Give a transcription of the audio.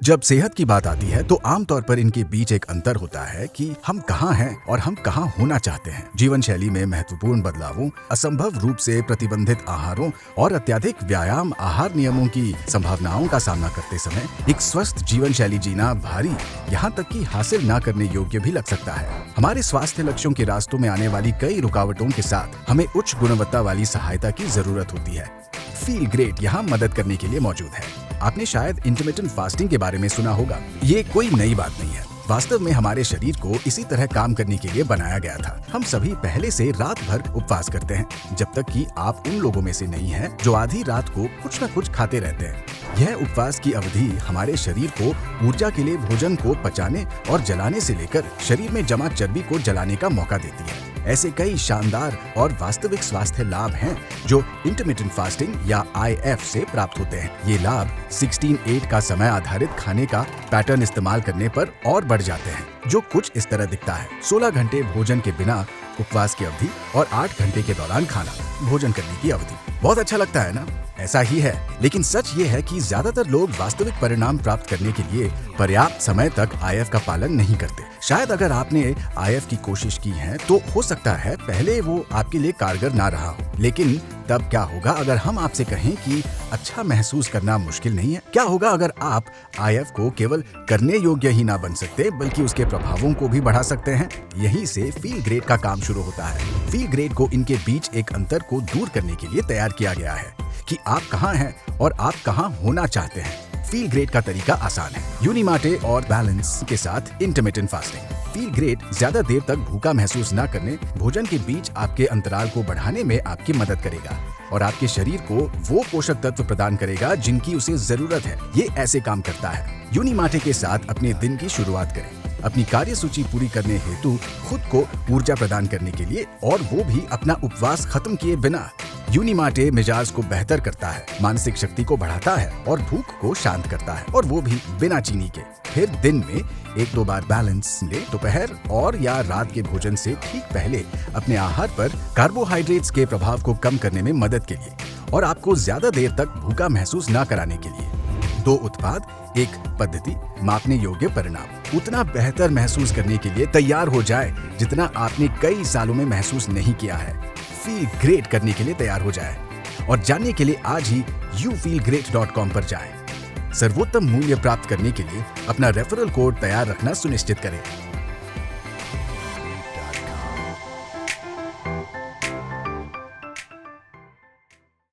जब सेहत की बात आती है तो आमतौर पर इनके बीच एक अंतर होता है कि हम कहाँ हैं और हम कहाँ होना चाहते हैं। जीवन शैली में महत्वपूर्ण बदलावों, असंभव रूप से प्रतिबंधित आहारों और अत्यधिक व्यायाम आहार नियमों की संभावनाओं का सामना करते समय एक स्वस्थ जीवन शैली जीना भारी, यहाँ तक कि हासिल न करने योग्य भी लग सकता है। हमारे स्वास्थ्य लक्ष्यों के रास्तों में आने वाली कई रुकावटों के साथ हमें उच्च गुणवत्ता वाली सहायता की जरूरत होती है। फील ग्रेट यहाँ मदद करने के लिए मौजूद है। आपने शायद इंटरमिटेंट फास्टिंग के बारे में सुना होगा। ये कोई नई बात नहीं है। वास्तव में हमारे शरीर को इसी तरह काम करने के लिए बनाया गया था। हम सभी पहले से रात भर उपवास करते हैं, जब तक कि आप उन लोगों में से नहीं हैं जो आधी रात को कुछ न कुछ खाते रहते हैं। यह उपवास की अवधि हमारे शरीर को ऊर्जा के लिए भोजन को पचाने और जलाने से लेकर शरीर में जमा चर्बी को जलाने का मौका देती है। ऐसे कई शानदार और वास्तविक स्वास्थ्य लाभ हैं जो इंटरमिटेंट फास्टिंग या IF से प्राप्त होते हैं। ये लाभ 16-8 का समय आधारित खाने का पैटर्न इस्तेमाल करने पर और बढ़ जाते हैं, जो कुछ इस तरह दिखता है। 16 घंटे भोजन के बिना उपवास की अवधि और 8 घंटे के दौरान खाना भोजन करने की अवधि। बहुत अच्छा लगता है ना? ऐसा ही है, लेकिन सच ये है कि ज्यादातर लोग वास्तविक परिणाम प्राप्त करने के लिए पर्याप्त समय तक IF का पालन नहीं करते। शायद अगर आपने IF की कोशिश की है तो हो सकता है पहले वो आपके लिए कारगर ना रहा हो, लेकिन तब क्या होगा अगर हम आपसे कहें कि अच्छा महसूस करना मुश्किल नहीं है? क्या होगा अगर आप IF को केवल करने योग्य ही ना बन सकते बल्कि उसके प्रभावों को भी बढ़ा सकते हैं? यहीं से फील ग्रेट का काम शुरू होता है। फील ग्रेट को इनके बीच एक अंतर को दूर करने के लिए तैयार किया गया है कि आप कहाँ हैं और आप कहाँ होना चाहते हैं। फील ग्रेट का तरीका आसान है। यूनिमाटे और बैलेंस के साथ इंटरमिटेंट फास्टिंग। फील ग्रेट ज्यादा देर तक भूखा महसूस न करने, भोजन के बीच आपके अंतराल को बढ़ाने में आपकी मदद करेगा और आपके शरीर को वो पोषक तत्व प्रदान करेगा जिनकी उसे जरूरत है। ये ऐसे काम करता है। यूनिमाटे के साथ अपने दिन की शुरुआत करें, अपनी कार्य सूची पूरी करने हेतु खुद को ऊर्जा प्रदान करने के लिए, और वो भी अपना उपवास खत्म किए बिना। यूनिमाटे मिजाज को बेहतर करता है, मानसिक शक्ति को बढ़ाता है और भूख को शांत करता है, और वो भी बिना चीनी के। फिर दिन में 1-2 बार बैलेंस ले। दोपहर और या रात के भोजन से ठीक पहले अपने आहार पर कार्बोहाइड्रेट्स के प्रभाव को कम करने में मदद के लिए और आपको ज्यादा देर तक भूखा महसूस न कराने के लिए। 2 उत्पाद, 1 पद्धति, मापने योग्य परिणाम। उतना बेहतर महसूस करने के लिए तैयार हो जाए जितना आपने कई सालों में महसूस नहीं किया है। फील ग्रेट करने के लिए तैयार हो जाए और जानने के लिए आज ही youfeelgreat.com पर जाएं। सर्वोत्तम मूल्य प्राप्त करने के लिए अपना रेफरल कोड तैयार रखना सुनिश्चित करें।